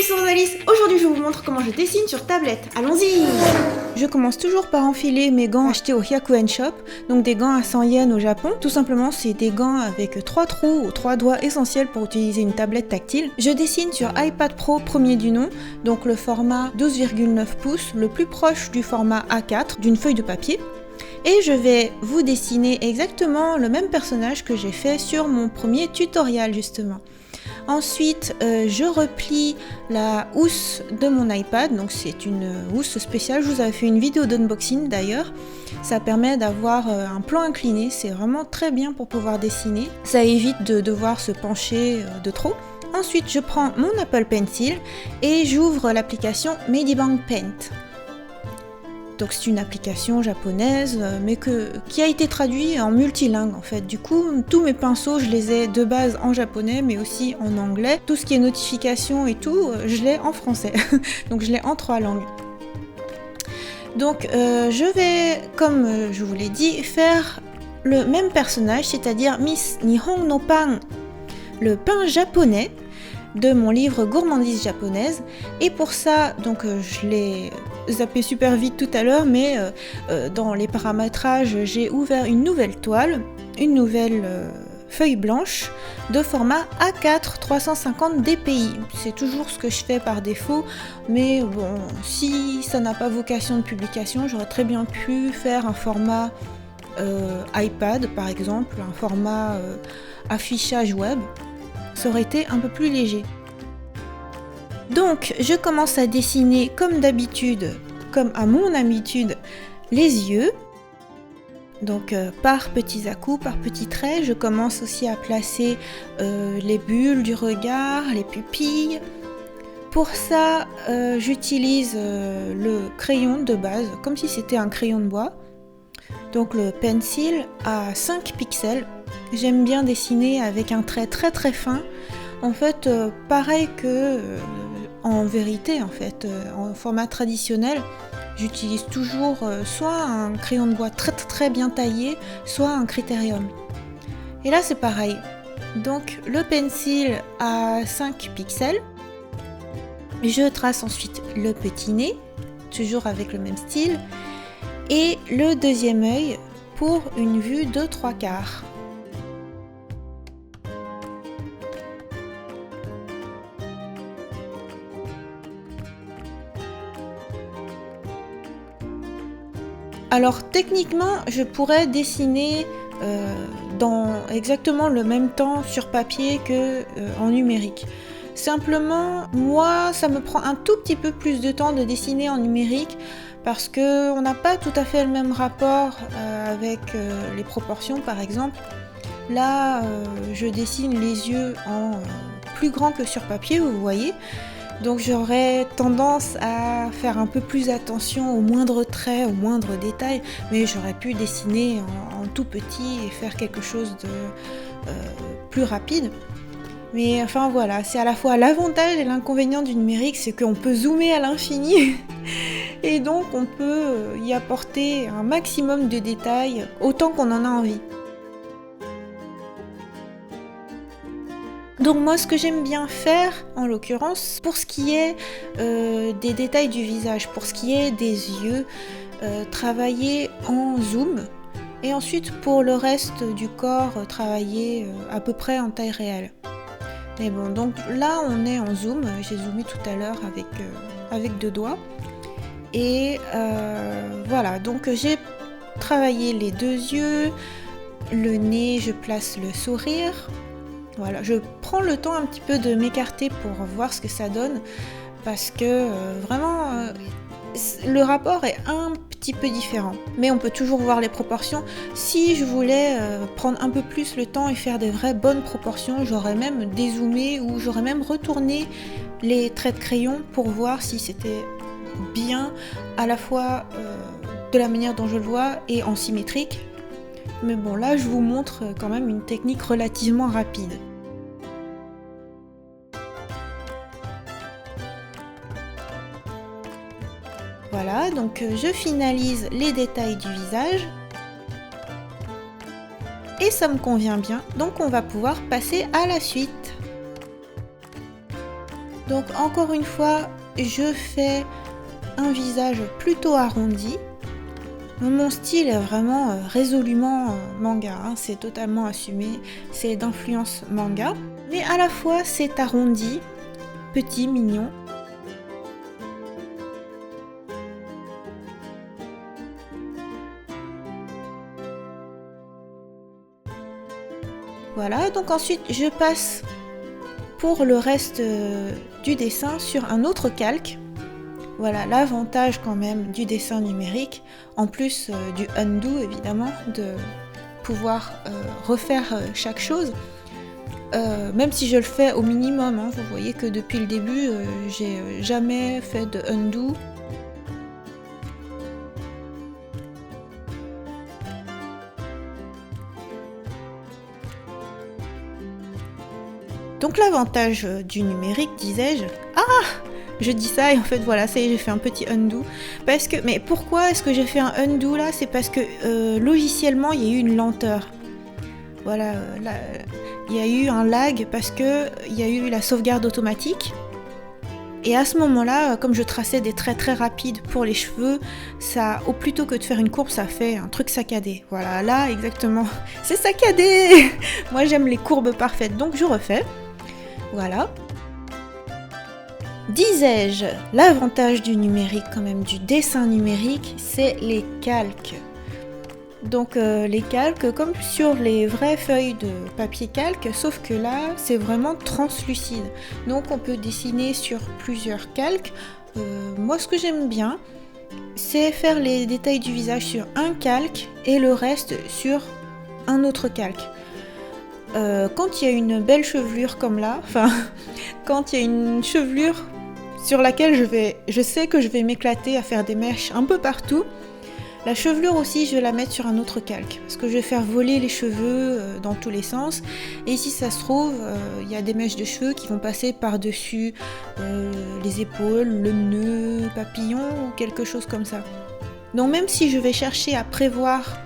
Salut, c'est Alice. Aujourd'hui, je vous montre comment je dessine sur tablette. Allons-y. Je commence toujours par enfiler mes gants achetés au Hyakuen Shop, donc des gants à 100 yens au Japon. Tout simplement, c'est des gants avec 3 trous ou 3 doigts essentiels pour utiliser une tablette tactile. Je dessine sur iPad Pro premier du nom, donc le format 12,9 pouces, le plus proche du format A4 d'une feuille de papier. Et je vais vous dessiner exactement le même personnage que j'ai fait sur mon premier tutoriel justement. Ensuite, je replie la housse de mon iPad, donc c'est une housse spéciale, je vous avais fait une vidéo d'unboxing d'ailleurs. Ça permet d'avoir un plan incliné, c'est vraiment très bien pour pouvoir dessiner. Ça évite de devoir se pencher de trop. Ensuite, je prends mon Apple Pencil et j'ouvre l'application Medibang Paint. Donc c'est une application japonaise, mais qui a été traduite en multilingue en fait. Du coup, tous mes pinceaux, je les ai de base en japonais, mais aussi en anglais. Tout ce qui est notification et tout, je l'ai en français. Donc je l'ai en 3 langues. Donc je vais, comme je vous l'ai dit, faire le même personnage, c'est-à-dire Miss Nihon no Pan, le pain japonais de mon livre Gourmandise japonaise. Et pour ça, donc je l'ai zappé super vite tout à l'heure, mais dans les paramétrages, j'ai ouvert une nouvelle toile, une nouvelle feuille blanche de format A4 350 dpi. C'est toujours ce que je fais par défaut, mais bon, si ça n'a pas vocation de publication, j'aurais très bien pu faire un format iPad par exemple, un format affichage web. Ça aurait été un peu plus léger. Donc je commence à dessiner comme d'habitude, comme à mon habitude, les yeux. Donc par petits à-coups, par petits traits, je commence aussi à placer les bulles du regard, les pupilles. Pour ça, j'utilise le crayon de base, comme si c'était un crayon de bois. Donc le pencil à 5 pixels. J'aime bien dessiner avec un trait très très fin. En fait, pareil que en vérité, en fait, en format traditionnel, j'utilise toujours soit un crayon de bois très très bien taillé, soit un critérium. Et là, c'est pareil. Donc le pencil à 5 pixels. Je trace ensuite le petit nez, toujours avec le même style. Et le deuxième œil pour une vue de 3/4. Alors techniquement, je pourrais dessiner dans exactement le même temps sur papier que en numérique. Simplement, moi, ça me prend un tout petit peu plus de temps de dessiner en numérique parce qu'on n'a pas tout à fait le même rapport avec les proportions par exemple. Là, je dessine les yeux en plus grand que sur papier, vous voyez. Donc j'aurais tendance à faire un peu plus attention aux moindres traits, aux moindres détails, mais j'aurais pu dessiner en tout petit et faire quelque chose de plus rapide. Mais enfin voilà, c'est à la fois l'avantage et l'inconvénient du numérique, c'est qu'on peut zoomer à l'infini et donc on peut y apporter un maximum de détails autant qu'on en a envie. Donc moi ce que j'aime bien faire en l'occurrence, pour ce qui est des détails du visage, pour ce qui est des yeux, travailler en zoom et ensuite pour le reste du corps travailler à peu près en taille réelle. Mais bon, donc là on est en zoom, j'ai zoomé tout à l'heure avec 2 doigts et voilà, donc j'ai travaillé les 2 yeux, le nez, je place le sourire. Voilà, je prends le temps un petit peu de m'écarter pour voir ce que ça donne parce que vraiment le rapport est un petit peu différent, mais on peut toujours voir les proportions. Si je voulais prendre un peu plus le temps et faire des vraies bonnes proportions, j'aurais même dézoomé ou j'aurais même retourné les traits de crayon pour voir si c'était bien à la fois de la manière dont je le vois et en symétrique. Mais bon, là je vous montre quand même une technique relativement rapide. Voilà, donc je finalise les détails du visage. Et ça me convient bien, donc on va pouvoir passer à la suite. Donc encore une fois, je fais un visage plutôt arrondi. Mon style est vraiment résolument manga, hein, c'est totalement assumé, c'est d'influence manga. Mais à la fois c'est arrondi, petit, mignon. Voilà, donc ensuite je passe pour le reste du dessin sur un autre calque. Voilà l'avantage quand même du dessin numérique, en plus du undo évidemment, de pouvoir refaire chaque chose. Même si je le fais au minimum, hein, vous voyez que depuis le début, j'ai jamais fait de undo. Donc l'avantage du numérique, disais-je... Ah! Je dis ça et en fait voilà, ça y est, j'ai fait un petit undo. Parce que... Mais pourquoi est-ce que j'ai fait un undo là? C'est parce que logiciellement, il y a eu une lenteur. Voilà, là, il y a eu un lag parce que il y a eu la sauvegarde automatique. Et à ce moment-là, comme je traçais des traits très rapides pour les cheveux, ça, au plutôt que de faire une courbe, ça fait un truc saccadé. Voilà, là exactement, c'est saccadé. Moi j'aime les courbes parfaites, donc je refais. Voilà. Disais-je, l'avantage du numérique quand même, du dessin numérique, c'est les calques. Donc les calques, comme sur les vraies feuilles de papier calque, sauf que là, c'est vraiment translucide. Donc on peut dessiner sur plusieurs calques. Moi, ce que j'aime bien, c'est faire les détails du visage sur un calque et le reste sur un autre calque. Quand il y a une belle chevelure comme là, enfin, quand il y a une chevelure sur laquelle je sais que je vais m'éclater à faire des mèches un peu partout, la chevelure aussi, je vais la mettre sur un autre calque, parce que je vais faire voler les cheveux dans tous les sens, et si ça se trouve, il y a des mèches de cheveux qui vont passer par-dessus les épaules, le nœud, papillon, ou quelque chose comme ça. Donc même si je vais chercher à prévoir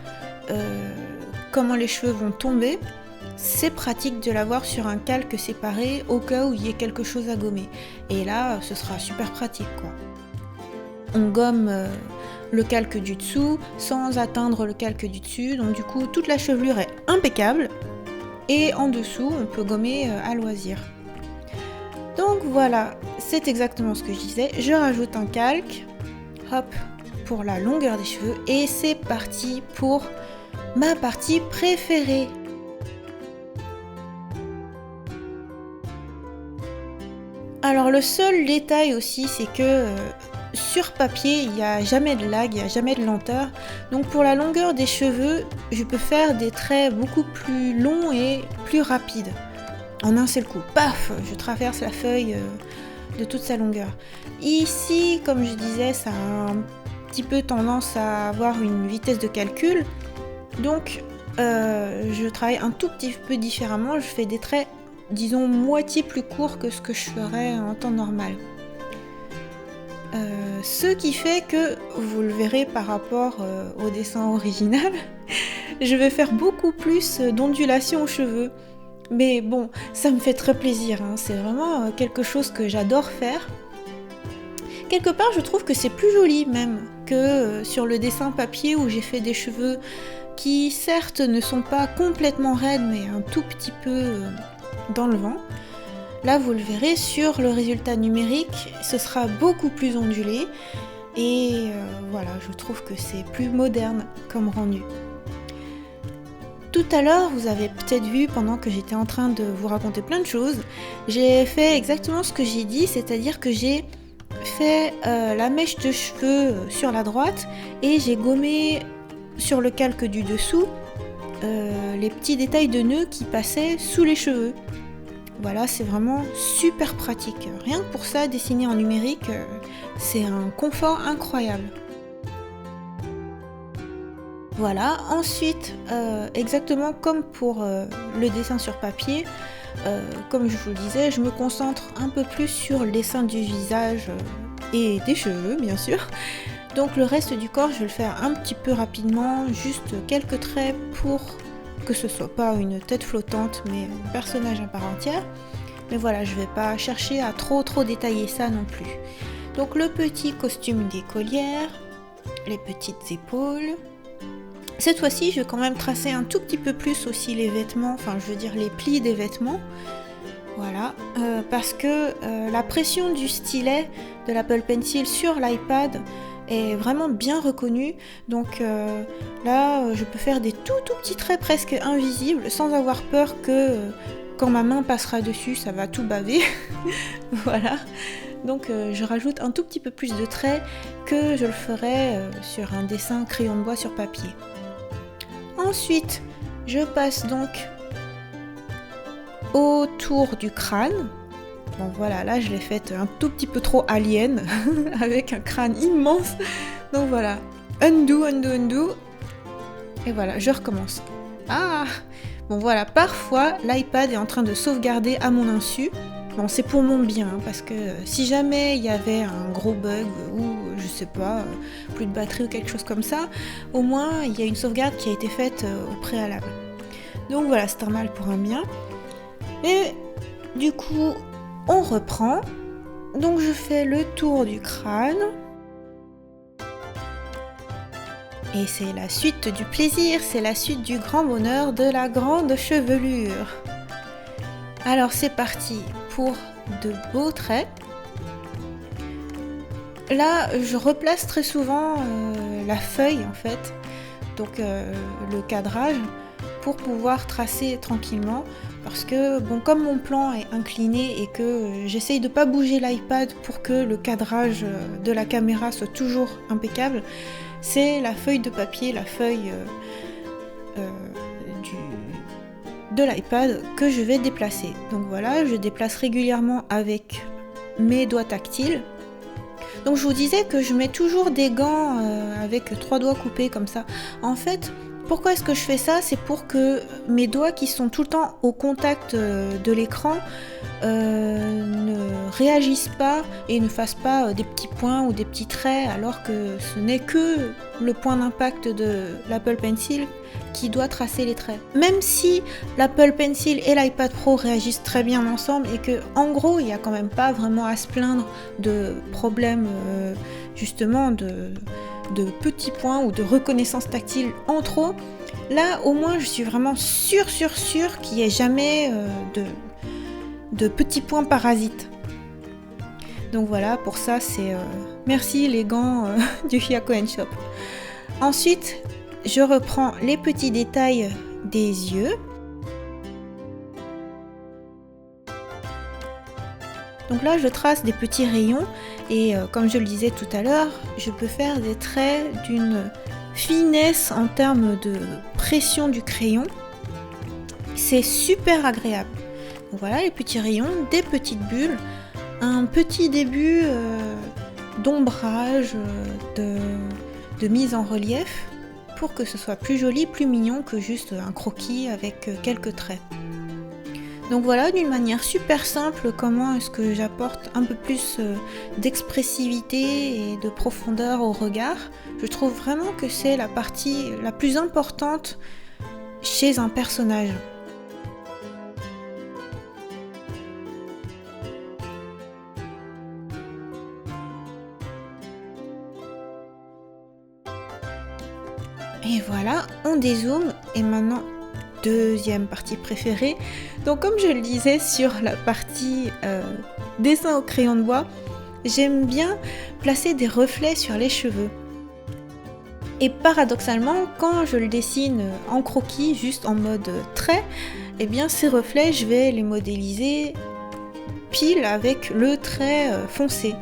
comment les cheveux vont tomber, c'est pratique de l'avoir sur un calque séparé au cas où il y ait quelque chose à gommer. Et là, ce sera super pratique, quoi. On gomme le calque du dessous sans atteindre le calque du dessus, donc du coup toute la chevelure est impeccable. Et en dessous, on peut gommer à loisir. Donc voilà, c'est exactement ce que je disais. Je rajoute un calque, hop, pour la longueur des cheveux. Et c'est parti pour ma partie préférée. Alors le seul détail aussi, c'est que sur papier, il n'y a jamais de lag, il n'y a jamais de lenteur. Donc pour la longueur des cheveux, je peux faire des traits beaucoup plus longs et plus rapides. En un seul coup, paf, je traverse la feuille de toute sa longueur. Ici, comme je disais, ça a un petit peu tendance à avoir une vitesse de calcul. Donc je travaille un tout petit peu différemment, je fais des traits, disons, moitié plus courts que ce que je ferais en temps normal. Ce qui fait que, vous le verrez par rapport au dessin original, je vais faire beaucoup plus d'ondulations aux cheveux. Mais bon, ça me fait très plaisir, hein. C'est vraiment quelque chose que j'adore faire. Quelque part, je trouve que c'est plus joli même que sur le dessin papier où j'ai fait des cheveux qui certes ne sont pas complètement raides, mais un tout petit peu dans le vent. Là, vous le verrez, sur le résultat numérique, ce sera beaucoup plus ondulé. Et voilà, je trouve que c'est plus moderne comme rendu. Tout à l'heure, vous avez peut-être vu, pendant que j'étais en train de vous raconter plein de choses, j'ai fait exactement ce que j'ai dit, c'est-à-dire que j'ai fait la mèche de cheveux sur la droite et j'ai gommé sur le calque du dessous les petits détails de nœuds qui passaient sous les cheveux. Voilà, c'est vraiment super pratique. Rien que pour ça, dessiner en numérique, c'est un confort incroyable. Voilà, ensuite, exactement comme pour le dessin sur papier, comme je vous le disais, je me concentre un peu plus sur le dessin du visage et des cheveux, bien sûr. Donc le reste du corps, je vais le faire un petit peu rapidement, juste quelques traits pour que ce soit pas une tête flottante, mais un personnage à part entière. Mais voilà, je vais pas chercher à trop détailler ça non plus. Donc le petit costume d'écolière, les petites épaules. Cette fois-ci, je vais quand même tracer un tout petit peu plus aussi les vêtements, enfin je veux dire les plis des vêtements. Voilà, parce que la pression du stylet de l'Apple Pencil sur l'iPad est vraiment bien reconnue. Donc là, je peux faire des tout petits traits presque invisibles sans avoir peur que quand ma main passera dessus, ça va tout baver. Voilà. Donc je rajoute un tout petit peu plus de traits que je le ferais sur un dessin crayon de bois sur papier. Ensuite, je passe donc autour du crâne. Bon voilà, là je l'ai faite un tout petit peu trop alien, avec un crâne immense. Donc voilà, undo. Et voilà, je recommence. Ah! Bon voilà, parfois l'iPad est en train de sauvegarder à mon insu. Bon, c'est pour mon bien, hein, parce que si jamais il y avait un gros bug ou je sais pas, plus de batterie ou quelque chose comme ça, au moins il y a une sauvegarde qui a été faite au préalable. Donc voilà, c'est un mal pour un bien. Et du coup, on reprend. Donc je fais le tour du crâne. Et c'est la suite du plaisir, c'est la suite du grand bonheur de la grande chevelure. Alors c'est parti pour de beaux traits. Là, je replace très souvent la feuille en fait, donc le cadrage, pour pouvoir tracer tranquillement. Parce que bon, comme mon plan est incliné et que j'essaye de pas bouger l'iPad pour que le cadrage de la caméra soit toujours impeccable, c'est la feuille de papier, la feuille de l'iPad que je vais déplacer. Donc voilà, je déplace régulièrement avec mes doigts tactiles. Donc je vous disais que je mets toujours des gants avec 3 doigts coupés comme ça. En fait, pourquoi est-ce que je fais ça? C'est pour que mes doigts qui sont tout le temps au contact de l'écran ne réagissent pas et ne fassent pas des petits points ou des petits traits, alors que ce n'est que le point d'impact de l'Apple Pencil qui doit tracer les traits. Même si l'Apple Pencil et l'iPad Pro réagissent très bien ensemble et que en gros il n'y a quand même pas vraiment à se plaindre de problèmes justement de petits points ou de reconnaissance tactile en trop, là au moins je suis vraiment sûre qu'il n'y ait jamais de petits points parasites. Donc voilà, pour ça c'est merci les gants du Hyaku Shop. Ensuite, je reprends les petits détails des yeux. Donc là, je trace des petits rayons et comme je le disais tout à l'heure, je peux faire des traits d'une finesse en termes de pression du crayon. C'est super agréable. Donc voilà les petits rayons, des petites bulles, un petit début d'ombrage, de mise en relief pour que ce soit plus joli, plus mignon que juste un croquis avec quelques traits. Donc voilà, d'une manière super simple, comment est-ce que j'apporte un peu plus d'expressivité et de profondeur au regard. Je trouve vraiment que c'est la partie la plus importante chez un personnage. Et voilà, on dézoome et maintenant deuxième partie préférée. Donc comme je le disais sur la partie dessin au crayon de bois, j'aime bien placer des reflets sur les cheveux. Et paradoxalement, quand je le dessine en croquis, juste en mode trait, eh bien ces reflets, je vais les modéliser pile avec le trait foncé.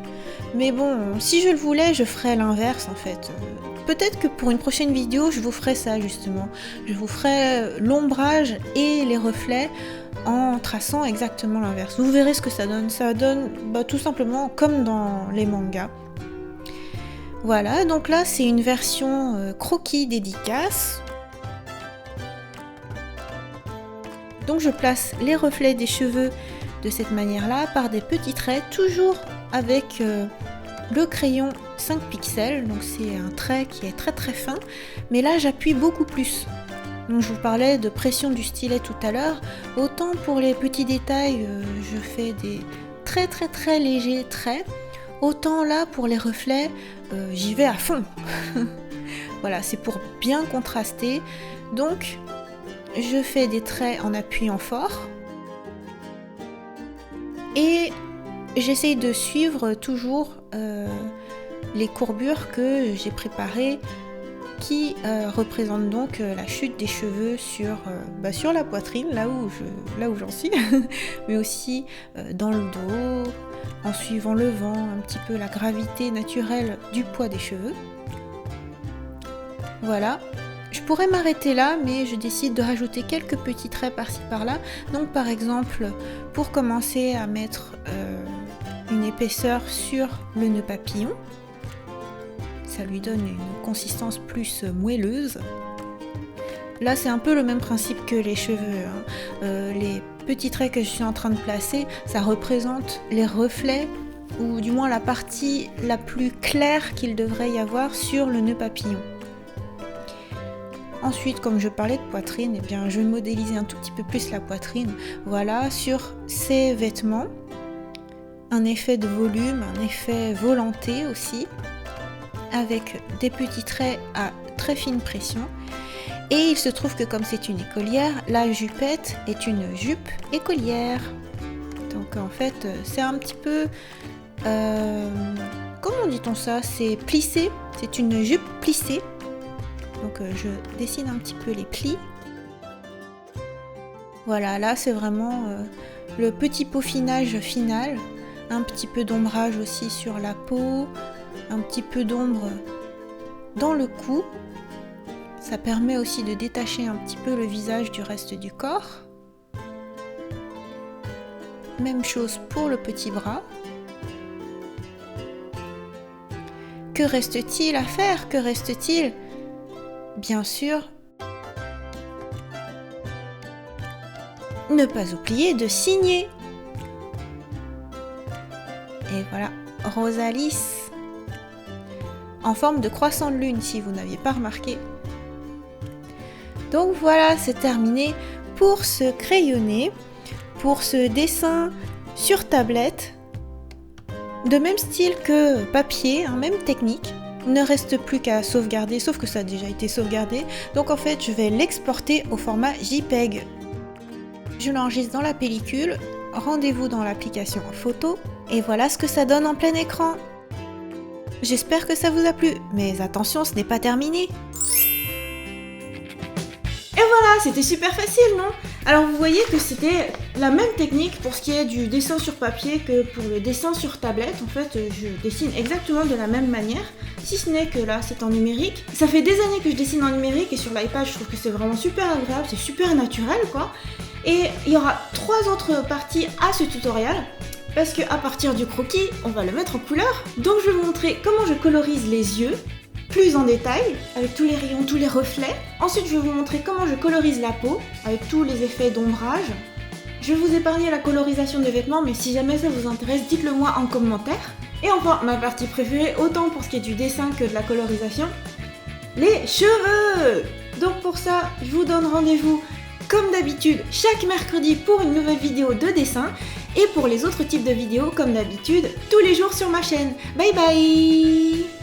Mais bon, si je le voulais, je ferais l'inverse en fait. Peut-être que pour une prochaine vidéo, je vous ferai ça justement. Je vous ferai l'ombrage et les reflets en traçant exactement l'inverse. Vous verrez ce que ça donne. Ça donne tout simplement comme dans les mangas. Voilà, donc là c'est une version croquis dédicace. Donc je place les reflets des cheveux de cette manière-là par des petits traits, toujours avec le crayon 5 pixels, donc c'est un trait qui est très fin, mais là j'appuie beaucoup plus. Donc je vous parlais de pression du stylet tout à l'heure. Autant pour les petits détails, je fais des très légers traits. Autant là, pour les reflets, j'y vais à fond. Voilà, c'est pour bien contraster. Donc, je fais des traits en appuyant fort. Et j'essaye de suivre toujours les courbures que j'ai préparées qui représentent donc la chute des cheveux sur la poitrine, là où j'en suis, mais aussi dans le dos, en suivant le vent, un petit peu la gravité naturelle du poids des cheveux. Voilà. Je pourrais m'arrêter là, mais je décide de rajouter quelques petits traits par-ci par-là. Donc par exemple, pour commencer à mettre une épaisseur sur le nœud papillon, ça lui donne une consistance plus moelleuse. Là, c'est un peu le même principe que les cheveux. Les petits traits que je suis en train de placer, ça représente les reflets, ou du moins la partie la plus claire qu'il devrait y avoir sur le nœud papillon. Ensuite, comme je parlais de poitrine, eh bien, je vais modéliser un tout petit peu plus la poitrine. Voilà, sur ces vêtements, un effet de volume, un effet volanté aussi, avec des petits traits à très fine pression. Et il se trouve que comme c'est une écolière, la jupette est une jupe écolière. Donc en fait, c'est un petit peu... comment dit-on ça? C'est plissé, c'est une jupe plissée. Donc je dessine un petit peu les plis. Voilà, là c'est vraiment le petit peaufinage final. Un petit peu d'ombrage aussi sur la peau. Un petit peu d'ombre dans le cou. Ça permet aussi de détacher un petit peu le visage du reste du corps. Même chose pour le petit bras. Que reste-t-il à faire? Que reste-t-il? Bien sûr, ne pas oublier de signer. Et voilà, Rosalis. En forme de croissant de lune, si vous n'aviez pas remarqué. Donc voilà, c'est terminé pour ce crayonné, pour ce dessin sur tablette, de même style que papier, même technique. Il ne reste plus qu'à sauvegarder, sauf que ça a déjà été sauvegardé. Donc en fait, je vais l'exporter au format JPEG. Je l'enregistre dans la pellicule, rendez-vous dans l'application photo, et voilà ce que ça donne en plein écran. J'espère que ça vous a plu, mais attention, ce n'est pas terminé. Et voilà, c'était super facile, non? Alors vous voyez que c'était la même technique pour ce qui est du dessin sur papier que pour le dessin sur tablette. En fait, je dessine exactement de la même manière, si ce n'est que là, c'est en numérique. Ça fait des années que je dessine en numérique et sur l'iPad, je trouve que c'est vraiment super agréable, c'est super naturel, quoi. Et il y aura 3 autres parties à ce tutoriel. Parce qu'à partir du croquis, on va le mettre en couleur. Donc je vais vous montrer comment je colorise les yeux, plus en détail, avec tous les rayons, tous les reflets. Ensuite, je vais vous montrer comment je colorise la peau, avec tous les effets d'ombrage. Je vais vous épargner la colorisation des vêtements, mais si jamais ça vous intéresse, dites-le moi en commentaire. Et enfin, ma partie préférée, autant pour ce qui est du dessin que de la colorisation, les cheveux. Donc pour ça, je vous donne rendez-vous, comme d'habitude, chaque mercredi pour une nouvelle vidéo de dessin. Et pour les autres types de vidéos, comme d'habitude, tous les jours sur ma chaîne. Bye bye!